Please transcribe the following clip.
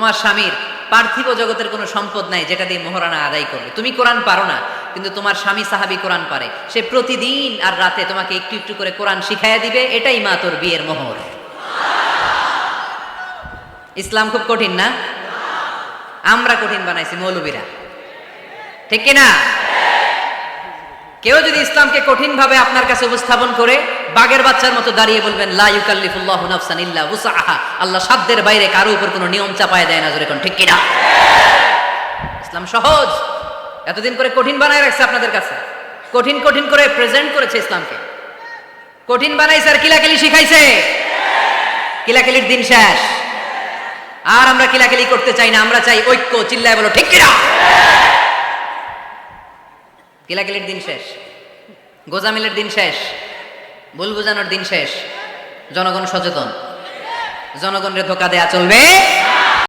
তোমার স্বামীর পার্থিব জগতের কোনো সম্পদ নাই যেটা দিয়ে মোহরানা আদায় করবে। তুমি কোরআন পারো না, কিন্তু তোমার স্বামী সাহাবী কোরআন পারে। সে প্রতিদিন আর রাতে তোমাকে একটু একটু করে কোরআন শিখাইয়া দিবে। এটাই মা তোর বিয়ের মোহর। ইসলাম খুব কঠিন না? আমরা কঠিন বানাইছি মৌলবীরা, ঠিক কিনা? কেউ যদি ইসলামকে কঠিন ভাবে আপনার কাছে উপস্থাপন করে, বাঘের বাচ্চার মতো দাঁড়িয়ে বলবেন লা ইউকাল্লিফুল্লাহু নাফসান ইল্লা উসআহা, আল্লাহ সাধ্যের বাইরে কারো উপর কোনো নিয়ম চাপায় দেয় না। জোরে কোন ঠিক কিনা? ইসলাম সহজ। এতদিন করে কঠিন বানায় রাখছে আপনাদের কাছে, কঠিন কঠিন করে প্রেজেন্ট করেছে ইসলামকে, কঠিন বানাইছে আর কিলাকিলি শিখাইছে। কিলাকিলির দিন শেষ। আর আমরা কিলাকিলি করতে চাই না, আমরা চাই ঐক্য। চিল্লায় বলো ঠিক কিনা? কিলাকিলির দিন শেষ, গোজামিলের দিন শেষ, ভুল বুঝানোর দিন শেষ। জনগণ সচেতন, জনগণরে ধোকা দেয়া চলবে